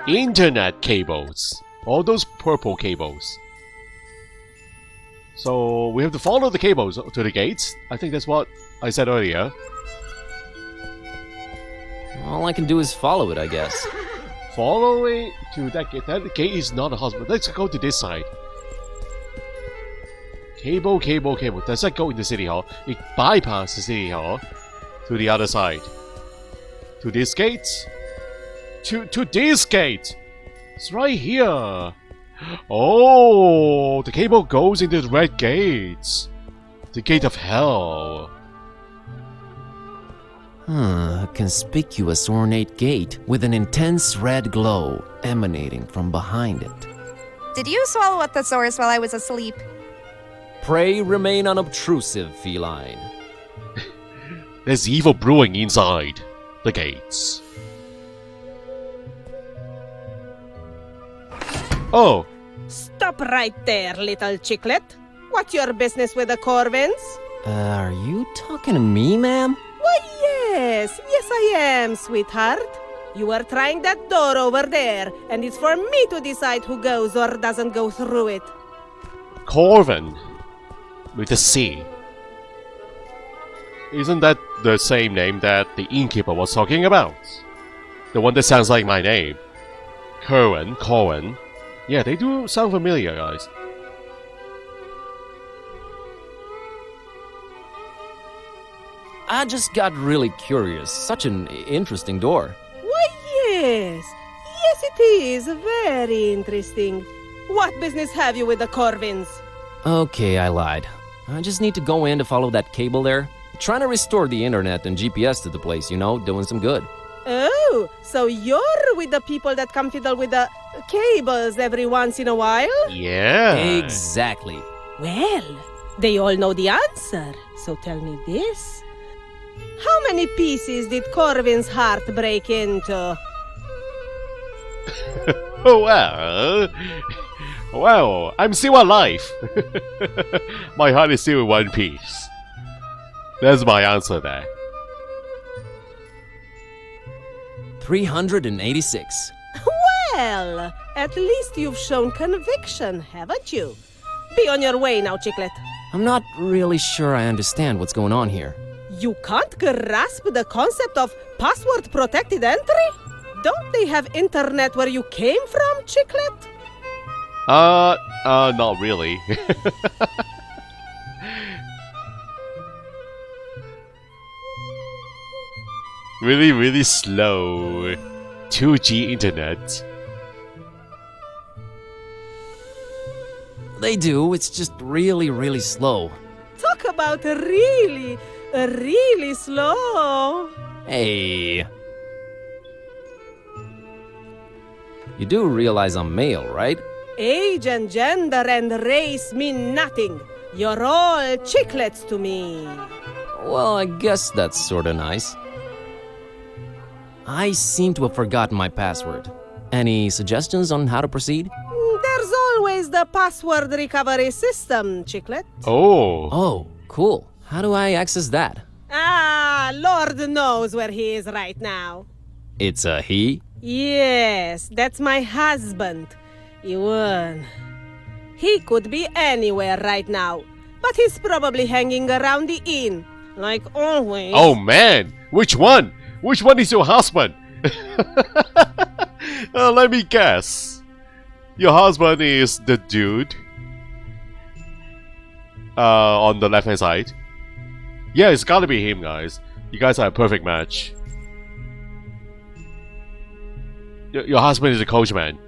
internet cables. All those purple cables. So we have to follow the cables to the gates. I think that's what I said earlier. All I can do is follow it, I guess. Follow it to that gate. That gate is not a hospital. Let's go to this side. Cable. Does that go in the city hall? It bypasses the city hall to the other side. To this gate? To this gate! It's right here! Oh, the cable goes into the red gates. The gate of hell. A conspicuous ornate gate with an intense red glow emanating from behind it. Did you swallow a thesaurus while I was asleep? Pray remain unobtrusive, feline. There's evil brewing inside the gates. Oh, Stop right there, little chicklet. What's your business with the Corvins? Are you talking to me, ma'am? Why, yes I am, sweetheart. You were trying that door over there, and it's for me to decide who goes or doesn't go through it. Corvin. With a C. Isn't that the same name that the innkeeper was talking about? The one that sounds like my name. Corwin. Yeah, they do sound familiar, guys. I just got really curious. Such an interesting door. Why, yes it is very interesting. What business have you with the Corvins? Okay, I lied. I just need to go in to follow that cable there. Trying to restore the internet and GPS to the place, you know, doing some good. Oh, so you're with the people that come fiddle with the cables every once in a while? Yeah. Exactly. Well, they all know the answer, so tell me this. How many pieces did Corvin's heart break into? Well, I'm still alive. My heart is still in one piece. That's my answer there. 386. Well, at least you've shown conviction, haven't you? Be on your way now, Chicklet. I'm not really sure I understand what's going on here. You can't grasp the concept of password-protected entry? Don't they have internet where you came from, Chicklet? Not really. Really slow 2G internet. They do, it's just really slow. Talk about really slow. Hey. You do realize I'm male, right? Age and gender and race mean nothing. You're all chicklets to me. Well, I guess that's sorta nice. I seem to have forgotten my password. Any suggestions on how to proceed? There's always the password recovery system, Chicklet. Oh, cool. How do I access that? Lord knows where he is right now. It's a he? Yes, that's my husband, Ewan. He could be anywhere right now, but he's probably hanging around the inn, like always. Oh man, which one? Which one is your husband? Let me guess. Your husband is the dude on the left hand side. Yeah, it's gotta be him, guys. You guys are a perfect match. Your husband is a coachman.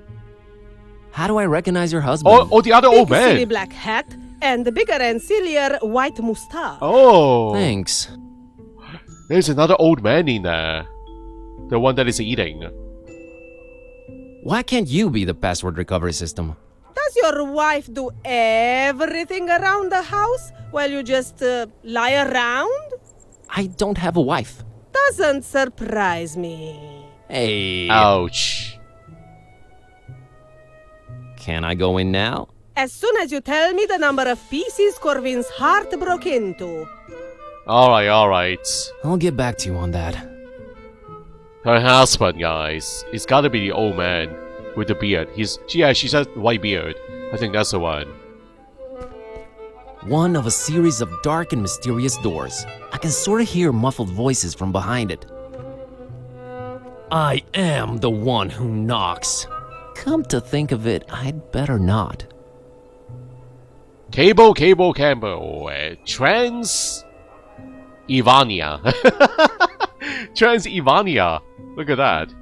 How do I recognize your husband? Oh, the other old Big silly man. black hat and the bigger and sillier white mustache. Oh, Thanks. there's another old man in there. The one that is eating. Why can't you be the password recovery system? Does your wife do everything around the house while you just lie around? I don't have a wife. Doesn't surprise me. Hey. Ouch. Can I go in now? As soon as you tell me the number of pieces Corvin's heart broke into. Alright. I'll get back to you on that. Her husband, guys. It's gotta be the old man. with the beard. She's a white beard. I think that's the one. One of a series of dark and mysterious doors. I can sort of hear muffled voices from behind it. I am the one who knocks. Come to think of it, I'd better not. Cable, Trans Ivania. Trans Ivania. Look at that.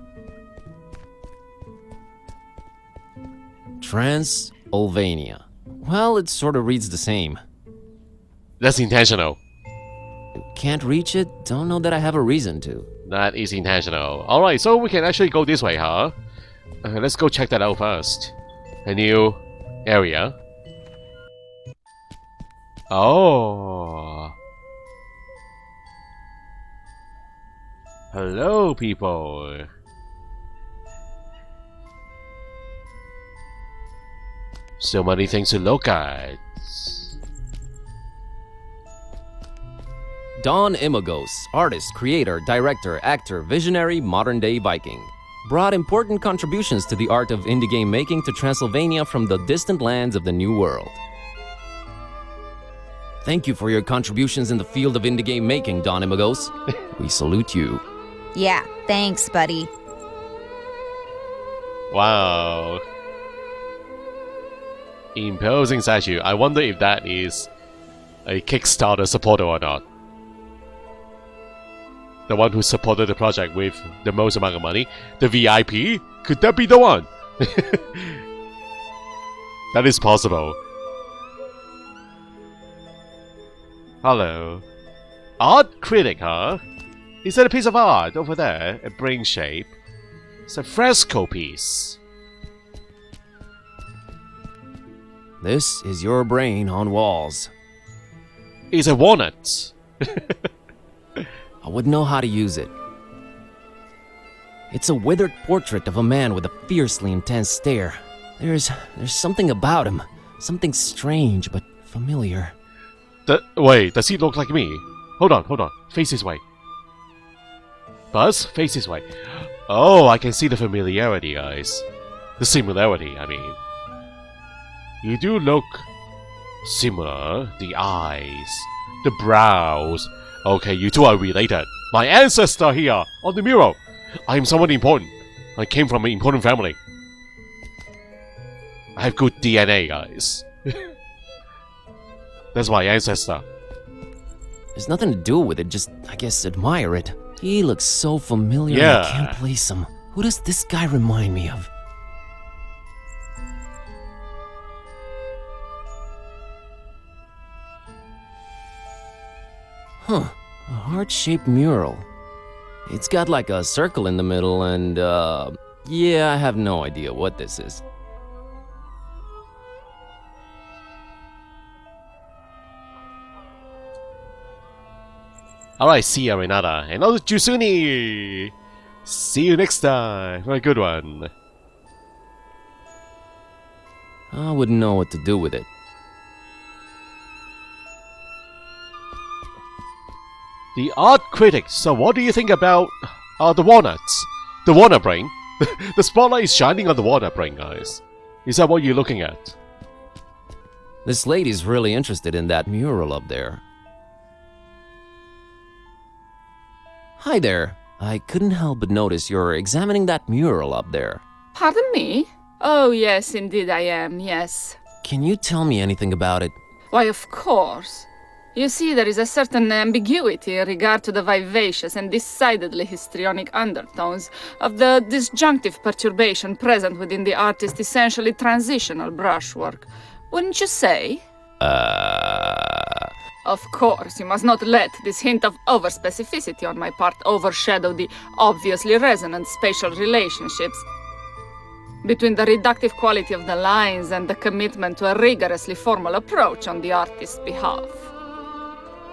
Transylvania. Well, it sort of reads the same. That's intentional. Can't reach it? Don't know that I have a reason to. That is intentional. Alright, so we can actually go this way, huh? Let's go check that out first. A new area. Oh. Hello, people. So many things to look at. Don Imagos, artist, creator, director, actor, visionary, modern-day Viking. Brought important contributions to the art of indie game making to Transylvania from the distant lands of the New World. Thank you for your contributions in the field of indie game making, Don Imagos. We salute you. Yeah, thanks, buddy. Wow. Imposing statue. I wonder if that is a Kickstarter supporter or not. The one who supported the project with the most amount of money. The VIP? Could that be the one? That is possible. Hello. Art critic, huh? Is that a piece of art over there? A brain shape? It's a fresco piece. This is your brain on walls. It's a walnut. I would know how to use it. It's a withered portrait of a man with a fiercely intense stare. There's something about him. Something strange but familiar. Wait, does he look like me? Hold on. Face this way. Buzz, face this way. Oh, I can see the familiarity, guys. The similarity, I mean. You do look similar. The eyes, the brows. Okay, you two are related. My ancestor here on the mural. I am someone important. I came from an important family. I have good DNA, guys. That's my ancestor. There's nothing to do with it, just, I guess, admire it. He looks so familiar, Yeah. I can't place him. Who does this guy remind me of? Huh, a heart-shaped mural. It's got like a circle in the middle and, yeah, I have no idea what this is. Alright, see ya, Renata. And also Jusuni! See you next time for a good one. I wouldn't know what to do with it. The art critic. So what do you think about the walnuts? The walnut brain? The spotlight is shining on the walnut brain, guys. Is that what you're looking at? This lady's really interested in that mural up there. Hi there. I couldn't help but notice you're examining that mural up there. Pardon me? Oh, yes, indeed I am, yes. Can you tell me anything about it? Why, of course. You see, there is a certain ambiguity in regard to the vivacious and decidedly histrionic undertones of the disjunctive perturbation present within the artist's essentially transitional brushwork. Wouldn't you say? Of course, you must not let this hint of overspecificity on my part overshadow the obviously resonant spatial relationships between the reductive quality of the lines and the commitment to a rigorously formal approach on the artist's behalf.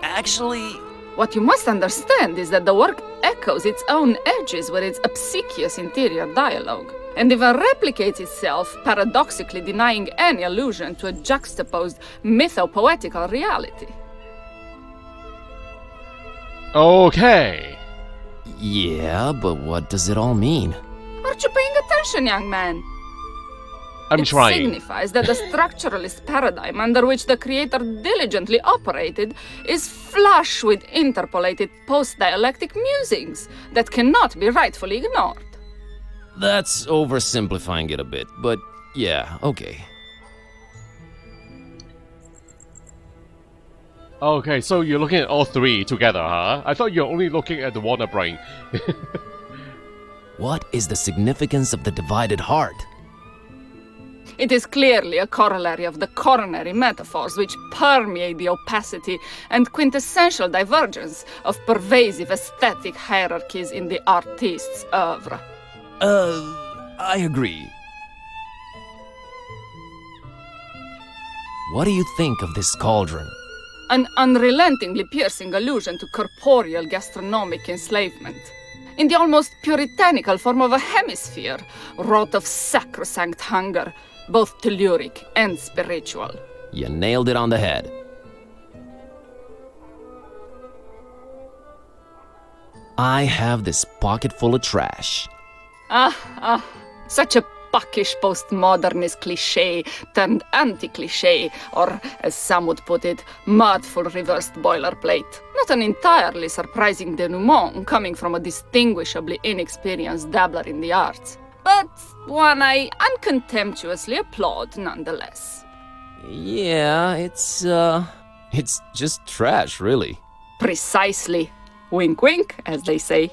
Actually, what you must understand is that the work echoes its own edges with its obsequious interior dialogue, and even replicates itself, paradoxically denying any allusion to a juxtaposed mythopoetical reality. Okay. yeah, but what does it all mean? Aren't you paying attention, young man? I'm it trying. signifies that the structuralist paradigm under which the creator diligently operated is flush with interpolated post-dialectic musings that cannot be rightfully ignored. That's oversimplifying it a bit, but yeah, okay. Okay, so you're looking at all three together, huh? I thought you're only looking at the Warner brain. What is the significance of the divided heart? It is clearly a corollary of the coronary metaphors which permeate the opacity and quintessential divergence of pervasive aesthetic hierarchies in the artist's oeuvre. I agree. What do you think of this cauldron? An unrelentingly piercing allusion to corporeal gastronomic enslavement. In the almost puritanical form of a hemisphere, wrought of sacrosanct hunger, both telluric and spiritual. You nailed it on the head. I have this pocket full of trash. Such a buckish postmodernist cliché turned anti-cliché, or as some would put it, mudful reversed boilerplate. Not an entirely surprising denouement coming from a distinguishably inexperienced dabbler in the arts, but one I uncontemptuously applaud nonetheless. Yeah, it's just trash, really. Precisely. Wink wink, as they say.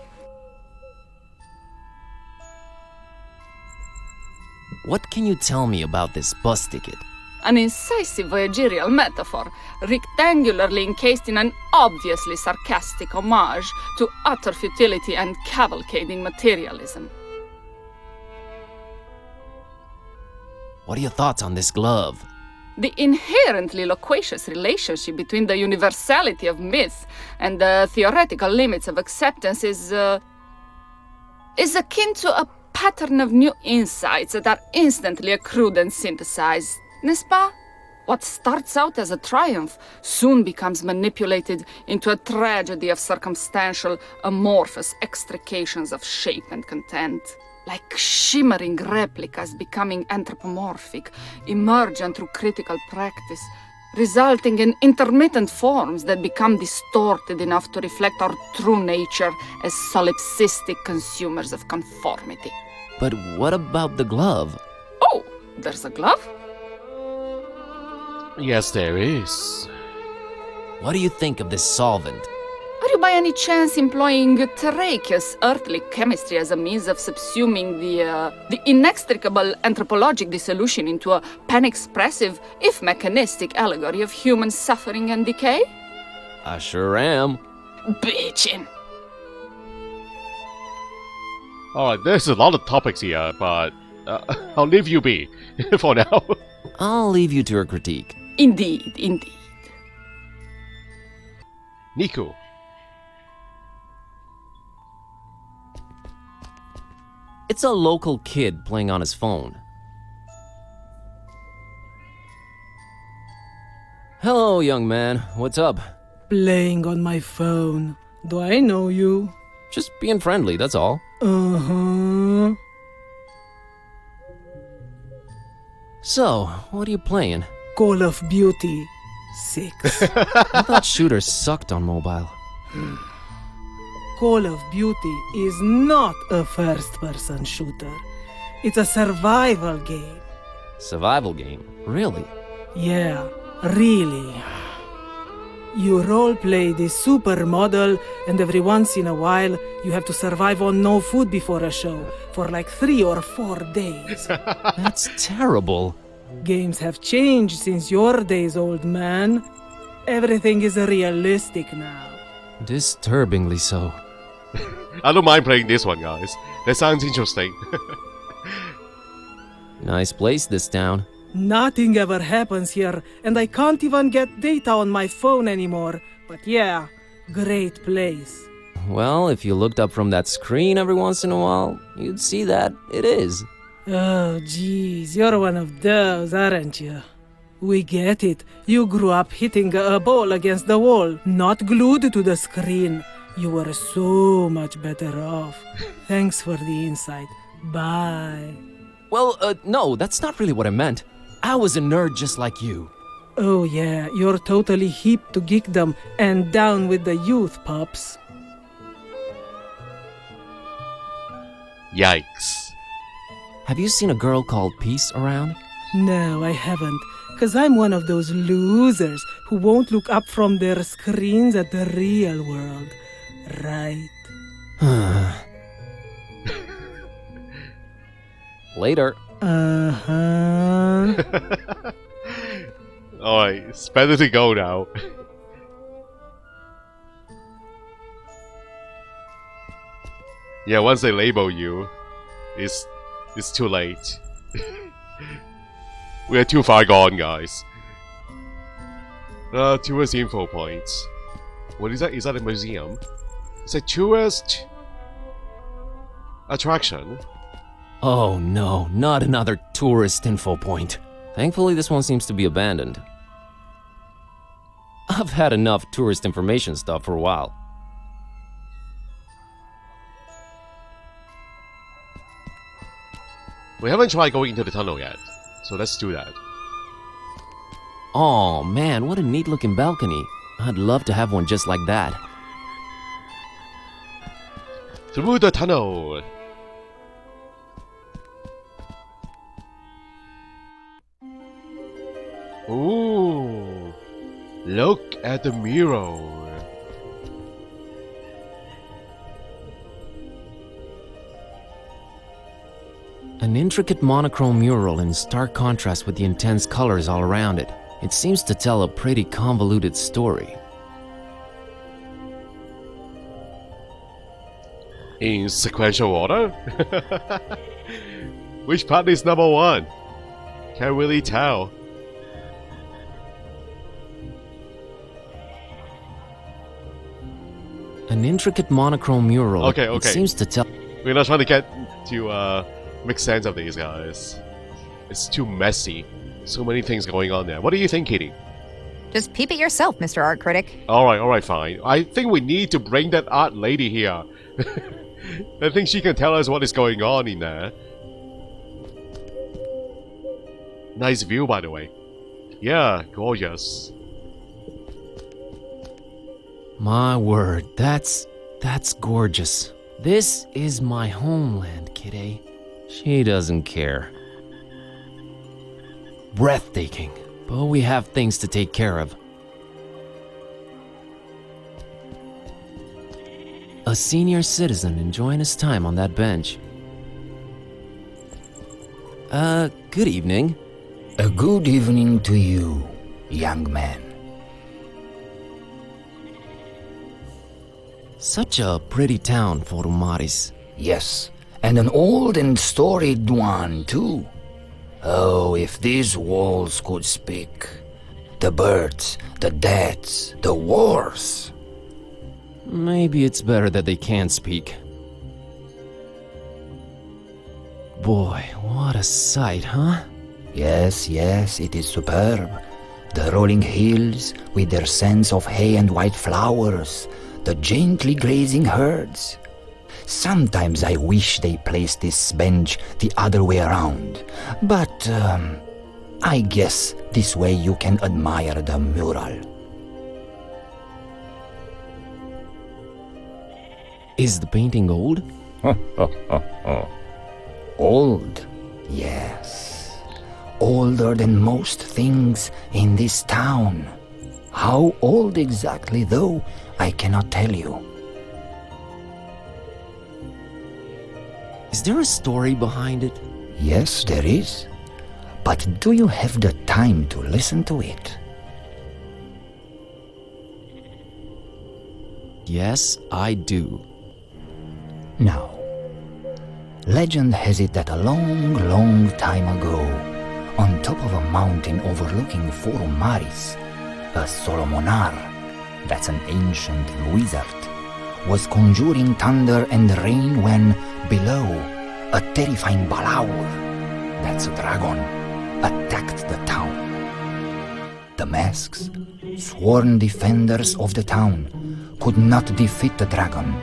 What can you tell me about this bus ticket? An incisive voyagerial metaphor, rectangularly encased in an obviously sarcastic homage to utter futility and cavalcading materialism. What are your thoughts on this glove? The inherently loquacious relationship between the universality of myth and the theoretical limits of acceptance is akin to a pattern of new insights that are instantly accrued and synthesized, n'est-ce pas? What starts out as a triumph soon becomes manipulated into a tragedy of circumstantial, amorphous extrications of shape and content. Like shimmering replicas becoming anthropomorphic, emergent through critical practice, resulting in intermittent forms that become distorted enough to reflect our true nature as solipsistic consumers of conformity. But what about the glove? Oh, there's a glove? Yes, there is. What do you think of this solvent? Are you by any chance employing terraceous earthly chemistry as a means of subsuming the inextricable anthropologic dissolution into a pan-expressive, if mechanistic, allegory of human suffering and decay? I sure am. Bitchin'. Alright, there's a lot of topics here, but I'll leave you be for now. I'll leave you to your critique. Indeed, indeed. Nico. It's a local kid playing on his phone. Hello, young man. What's up? Playing on my phone. Do I know you? Just being friendly, that's all. Uh-huh. So, what are you playing? Call of Duty 6. I thought shooters sucked on mobile. Call of Duty is not a first-person shooter. It's a survival game. Survival game? Really? Yeah, really. You roleplay this supermodel, and every once in a while, you have to survive on no food before a show for like 3 or 4 days. That's terrible. Games have changed since your days, old man. Everything is realistic now. Disturbingly so. I don't mind playing this one, guys. That sounds interesting. Nice place, this town. Nothing ever happens here, and I can't even get data on my phone anymore. But yeah, great place. Well, if you looked up from that screen every once in a while, you'd see that it is. Oh, jeez, you're one of those, aren't you? We get it. You grew up hitting a ball against the wall, not glued to the screen. You were so much better off. Thanks for the insight. Bye. Well, no, that's not really what I meant. I was a nerd just like you. Oh yeah, you're totally hip to geekdom and down with the youth, pups. Yikes. Have you seen a girl called Peace around? No, I haven't, 'cause I'm one of those losers who won't look up from their screens at the real world. Right? Later. Uh-huh. Alright, it's better to go now. Yeah, once they label you, it's too late. We are too far gone, guys. Tourist info points. What is that? Is that a museum? It's a tourist attraction. Oh no, not another tourist info point. Thankfully, this one seems to be abandoned. I've had enough tourist information stuff for a while. We haven't tried going into the tunnel yet, so let's do that. Oh man, what a neat looking balcony. I'd love to have one just like that. Through the tunnel! Ooh! Look at the mural! An intricate monochrome mural in stark contrast with the intense colors all around it. It seems to tell a pretty convoluted story. In sequential order? Which part is number one? Can't really tell. An intricate monochrome mural. Okay. It seems to tell. We're not trying to get to make sense of these guys. It's too messy. So many things going on there. What do you think, Kitty? Just peep it yourself, Mr. Art Critic. Alright, fine. I think we need to bring that art lady here. I think she can tell us what is going on in there. Nice view, by the way. Yeah, gorgeous. My word, that's gorgeous. This is my homeland, Kitty. She doesn't care. Breathtaking, but we have things to take care of. A senior citizen enjoying his time on that bench. Good evening. A good evening to you, young man. Such a pretty town, Forumaris. Yes, and an old and storied one, too. Oh, if these walls could speak. The birds, the deaths, the wars. Maybe it's better that they can't speak. Boy, what a sight, huh? Yes, it is superb. The rolling hills with their scents of hay and white flowers, the gently grazing herds. Sometimes I wish they placed this bench the other way around, but I guess this way you can admire the mural. Is the painting old? Old, yes. Older than most things in this town. How old exactly, though, I cannot tell you. Is there a story behind it? Yes, there is. But do you have the time to listen to it? Yes, I do. Now, legend has it that a long time ago, on top of a mountain overlooking Forum Maris, a Solomonar, that's an ancient wizard, was conjuring thunder and rain when, below, a terrifying Balaur, that's a dragon, attacked the town. The masks, sworn defenders of the town, could not defeat the dragon,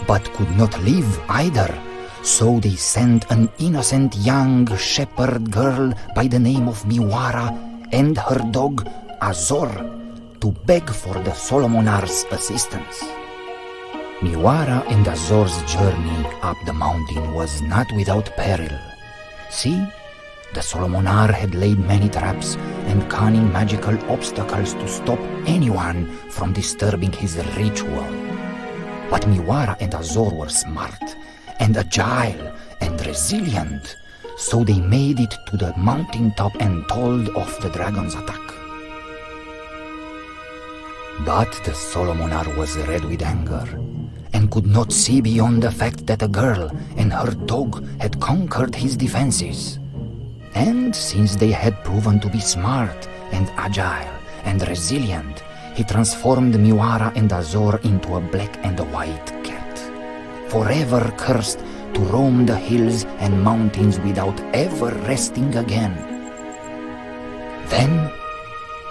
but could not live either, So they sent an innocent young shepherd girl by the name of Miwara and her dog Azor to beg for the Solomonar's assistance. Miwara and Azor's journey up the mountain was not without peril. See, the Solomonar had laid many traps and cunning magical obstacles to stop anyone from disturbing his ritual. But Miwara and Azor were smart and agile and resilient, so they made it to the mountaintop and told of the dragon's attack. But the Solomonar was red with anger and could not see beyond the fact that a girl and her dog had conquered his defenses. And since they had proven to be smart and agile and resilient, he transformed Miwara and Azor into a black and a white cat, forever cursed to roam the hills and mountains without ever resting again. Then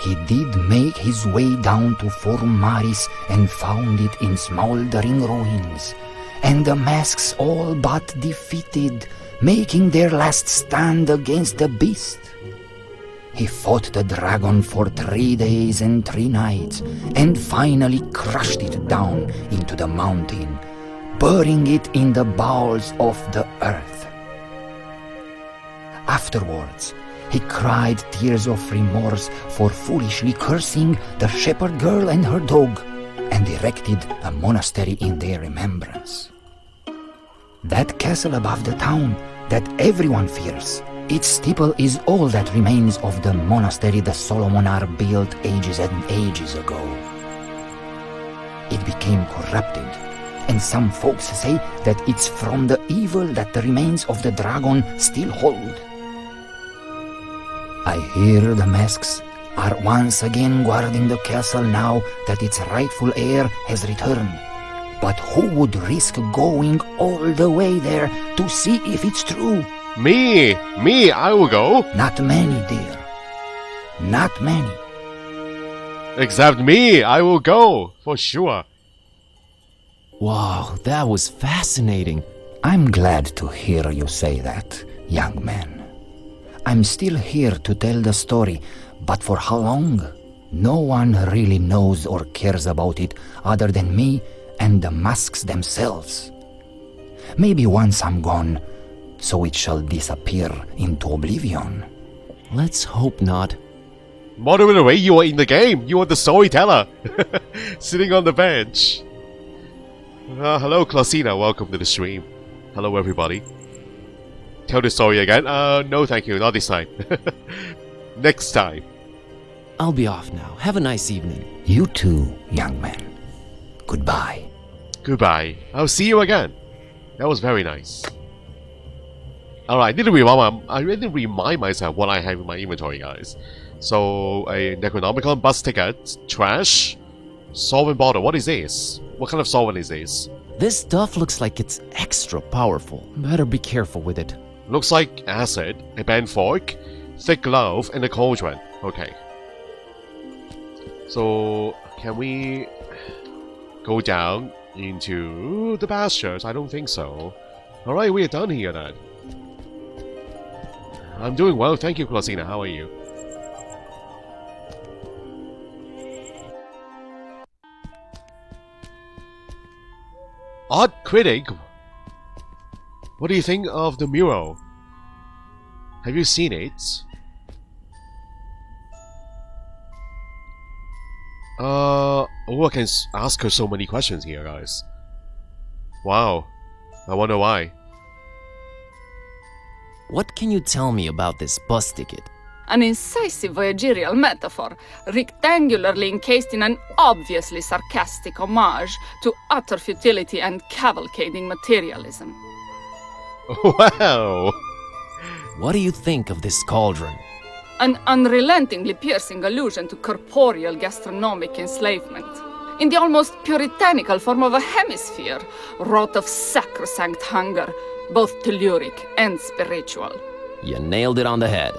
he did make his way down to Forum Maris and found it in smoldering ruins, and the masks all but defeated, making their last stand against the beast. He fought the dragon for 3 days and 3 nights, and finally crushed it down into the mountain, burying it in the bowels of the earth. Afterwards, he cried tears of remorse for foolishly cursing the shepherd girl and her dog, and erected a monastery in their remembrance. That castle above the town that everyone fears, its steeple is all that remains of the monastery the Solomonar built ages and ages ago. It became corrupted, and some folks say that it's from the evil that the remains of the dragon still hold. I hear the masks are once again guarding the castle now that its rightful heir has returned. But who would risk going all the way there to see if it's true? Me, I will go. Not many, dear. Not many. Except me, I will go, for sure. Wow, that was fascinating. I'm glad to hear you say that, young man. I'm still here to tell the story, but for how long? No one really knows or cares about it other than me and the masks themselves. Maybe once I'm gone, so it shall disappear into oblivion. Let's hope not. Modern away, you are in the game. You are the storyteller. Sitting on the bench. Hello, Klasina. Welcome to the stream. Hello, everybody. Tell the story again? No thank you. Not this time. Next time. I'll be off now. Have a nice evening. You too, young man. Goodbye. Goodbye. I'll see you again. That was very nice. Alright, I didn't remind myself what I have in my inventory, guys. So, a Necronomicon bus ticket, trash, solvent bottle. What is this? What kind of solvent is this? This stuff looks like it's extra powerful. Better be careful with it. Looks like acid, a bent fork, thick glove, and a cauldron. Okay. So, can we go down into the pastures? I don't think so. Alright, we are done here then. I'm doing well, thank you, Klasina. How are you? Art critic? What do you think of the mural? Have you seen it? Oh, I can ask her so many questions here, guys. Wow. I wonder why. What can you tell me about this bus ticket? An incisive voyagerial metaphor, rectangularly encased in an obviously sarcastic homage to utter futility and cavalcading materialism. Wow! What do you think of this cauldron? An unrelentingly piercing allusion to corporeal gastronomic enslavement, in the almost puritanical form of a hemisphere, wrought of sacrosanct hunger, both telluric and spiritual. You nailed it on the head.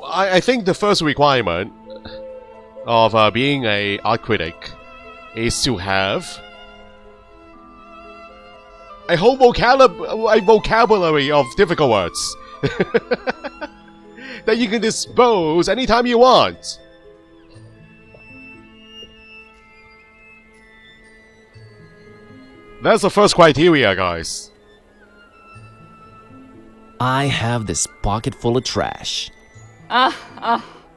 I think the first requirement of being an art critic is to have a whole vocabulary of difficult words that you can dispose anytime you want. That's the first criteria, guys. I have this pocket full of trash.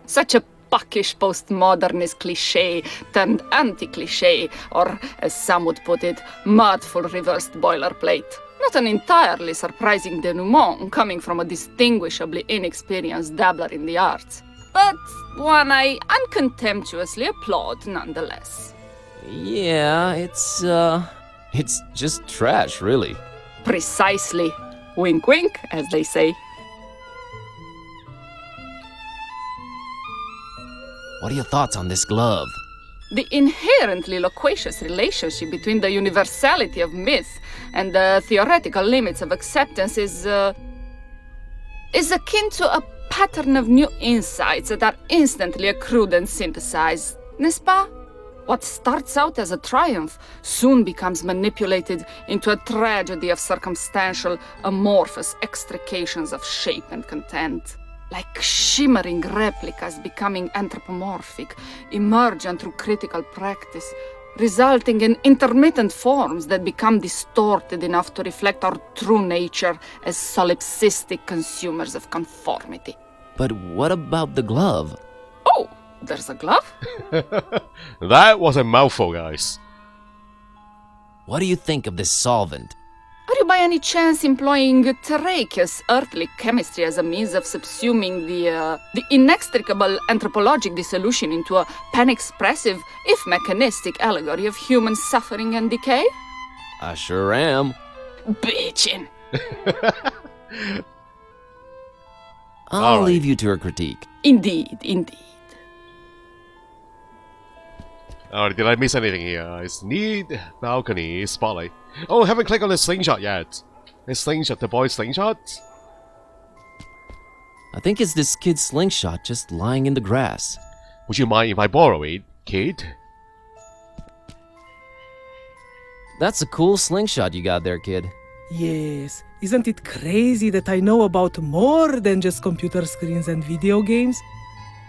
Such a puckish postmodernist cliché turned anti-cliché, or as some would put it, mudful reversed boilerplate. Not an entirely surprising denouement coming from a distinguishably inexperienced dabbler in the arts, but one I uncontemptuously applaud nonetheless. Yeah, it's just trash, really. Precisely. Wink wink, as they say. What are your thoughts on this glove? The inherently loquacious relationship between the universality of myth and the theoretical limits of acceptance is akin to a pattern of new insights that are instantly accrued and synthesized, n'est-ce pas? What starts out as a triumph soon becomes manipulated into a tragedy of circumstantial, amorphous extrications of shape and content. Like shimmering replicas becoming anthropomorphic, emergent through critical practice, resulting in intermittent forms that become distorted enough to reflect our true nature as solipsistic consumers of conformity. But what about the glove? Oh, there's a glove? That was a mouthful, guys. What do you think of this solvent? Are you by any chance employing terraceous earthly chemistry as a means of subsuming the inextricable anthropologic dissolution into a pan-expressive, if mechanistic, allegory of human suffering and decay? I sure am. Bitchin'. I'll leave you to your critique. Indeed, indeed. Oh, did I miss anything here, guys? Need balcony spotlight. Oh, haven't clicked on the slingshot yet. The slingshot, the boy's slingshot? I think it's this kid's slingshot just lying in the grass. Would you mind if I borrow it, kid? That's a cool slingshot you got there, kid. Yes, isn't it crazy that I know about more than just computer screens and video games?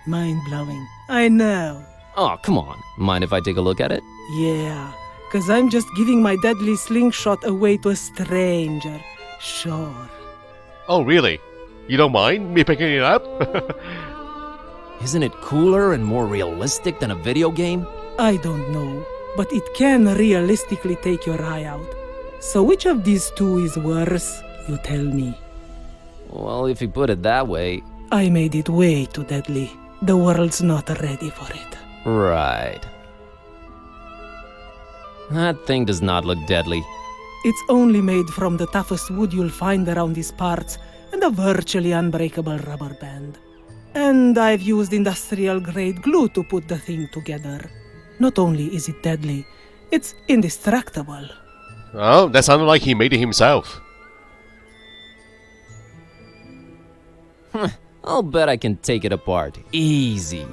Mind-blowing, I know. Oh, come on. Mind if I take a look at it? Yeah, 'cause I'm just giving my deadly slingshot away to a stranger. Sure. Oh, really? You don't mind me picking it up? Isn't it cooler and more realistic than a video game? I don't know, but it can realistically take your eye out. So which of these two is worse, you tell me? Well, if you put it that way... I made it way too deadly. The world's not ready for it. Right. That thing does not look deadly. It's only made from the toughest wood you'll find around these parts and a virtually unbreakable rubber band. And I've used industrial-grade glue to put the thing together. Not only is it deadly, it's indestructible. Oh, that sounded like he made it himself. I'll bet I can take it apart. Easy.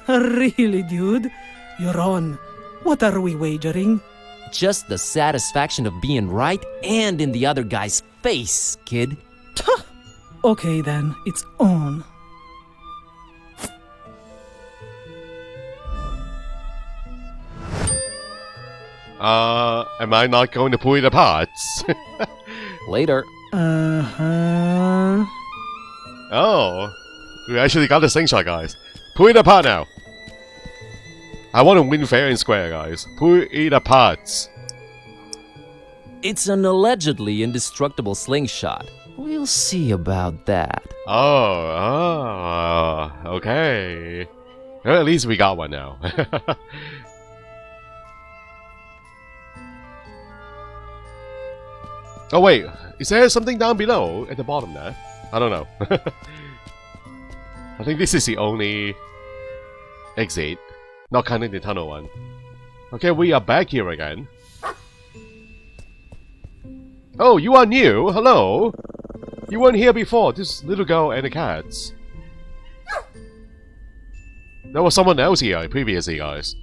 Really, dude? You're on. What are we wagering? Just the satisfaction of being right and in the other guy's face, kid. Okay then, it's on. Am I not going to pull it apart? Later. Uh-huh. Oh, we actually got the slingshot, guys. Pull it apart now. I want to win fair and square, guys. Pull it apart. It's an allegedly indestructible slingshot. We'll see about that. Oh, okay. Well, at least we got one now. Oh wait, is there something down below at the bottom there? I don't know. I think this is the only exit, not counting the tunnel one. Okay, we are back here again. Oh, you are new? Hello? You weren't here before, this little girl and the cats. There was someone else here previously, guys.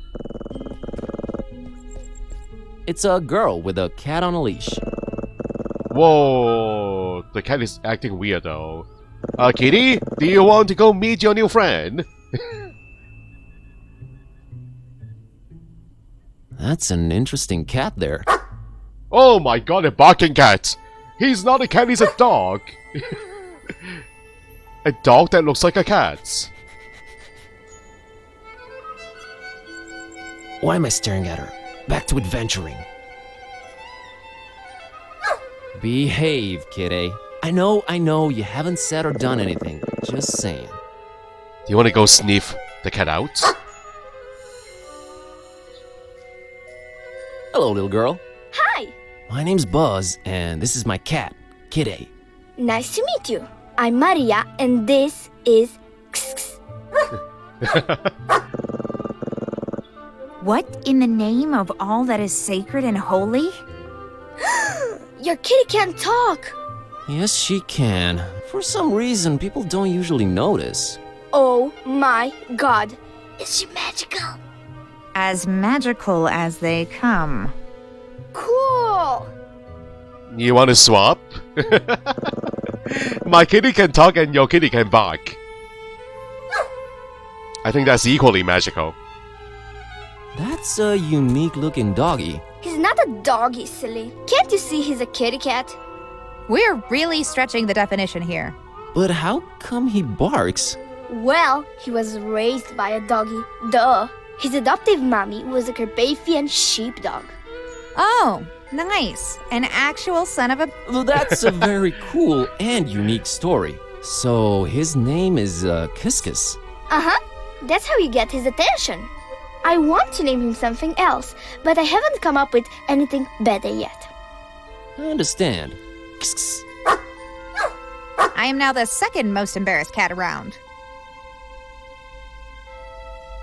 It's a girl with a cat on a leash. Whoa, the cat is acting weird though. Kitty, do you want to go meet your new friend? That's an interesting cat there. Oh my god, a barking cat! He's not a cat, he's a dog! A dog that looks like a cat. Why am I staring at her? Back to adventuring. Behave, kitty. I know, you haven't said or done anything. Just saying. Do you want to go sniff the cat out? Hello, little girl. Hi! My name's Buzz, and this is my cat, Kitty. Nice to meet you. I'm Maria, and this is What in the name of all that is sacred and holy? Your kitty can't talk! Yes, she can. For some reason, people don't usually notice. Oh my god! Is she magical? As magical as they come. Cool! You want to swap? My kitty can talk and your kitty can bark. I think that's equally magical. That's a unique looking doggy. He's not a doggy, silly. Can't you see he's a kitty cat? We're really stretching the definition here. But how come he barks? Well, he was raised by a doggy. Duh. His adoptive mommy was a Carpathian sheepdog. Oh, nice. An actual son of a... Well, that's a very cool and unique story. So his name is Kiskus. Uh-huh. That's how you get his attention. I want to name him something else, but I haven't come up with anything better yet. I understand. Kiskus. I am now the second most embarrassed cat around.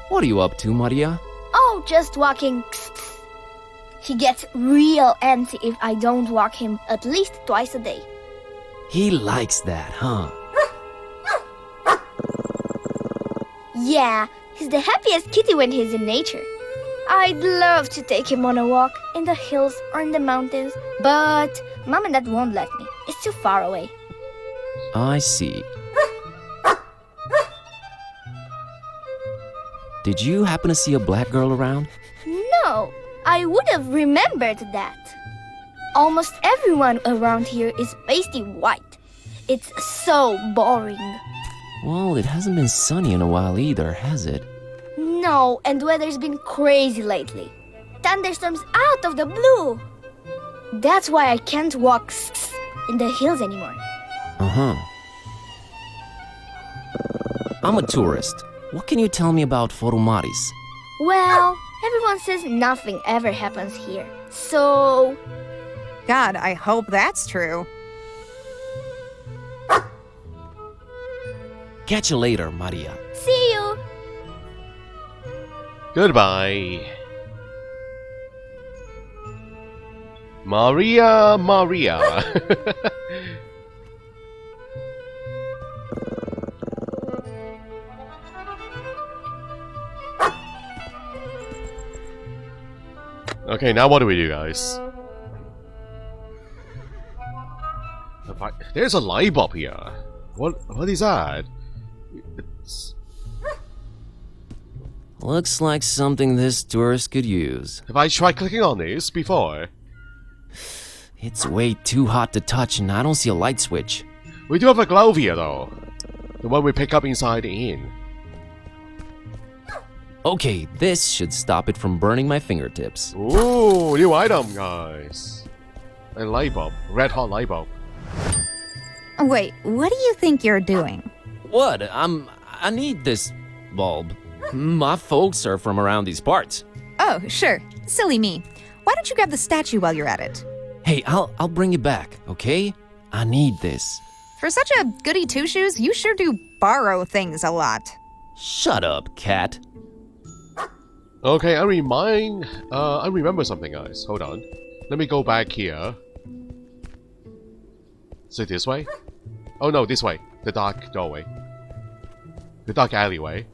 What are you up to, Maria? Oh, just walking. He gets real antsy if I don't walk him at least twice a day. He likes that, huh? Yeah, he's the happiest kitty when he's in nature. I'd love to take him on a walk in the hills or in the mountains, but Mom and Dad won't let me. It's too far away. I see. Did you happen to see a black girl around? No, I would have remembered that. Almost everyone around here is pasty white. It's so boring. Well, it hasn't been sunny in a while either, has it? No, and weather's been crazy lately. Thunderstorms out of the blue. That's why I can't walk in the hills anymore. Uh-huh. I'm a tourist. What can you tell me about Forumaris? Well, everyone says nothing ever happens here. So... God, I hope that's true. Catch you later, Maria. See you! Goodbye. Maria. Okay, now what do we do, guys? There's a light bulb here. What is that? It's... Looks like something this tourist could use. Have I tried clicking on this before? It's way too hot to touch and I don't see a light switch. We do have a glove here though. The one we pick up inside the inn. Okay, this should stop it from burning my fingertips. Ooh, new item, guys. A light bulb. Red hot light bulb. Wait, what do you think you're doing? What? I need this bulb. My folks are from around these parts. Oh, sure. Silly me. Why don't you grab the statue while you're at it? Hey, I'll bring it back, okay? I need this. For such a goody two-shoes, you sure do borrow things a lot. Shut up, cat. Okay, I remember something, guys. Hold on. Let me go back here. Is it this way? Oh no, this way. The dark doorway. The dark alleyway.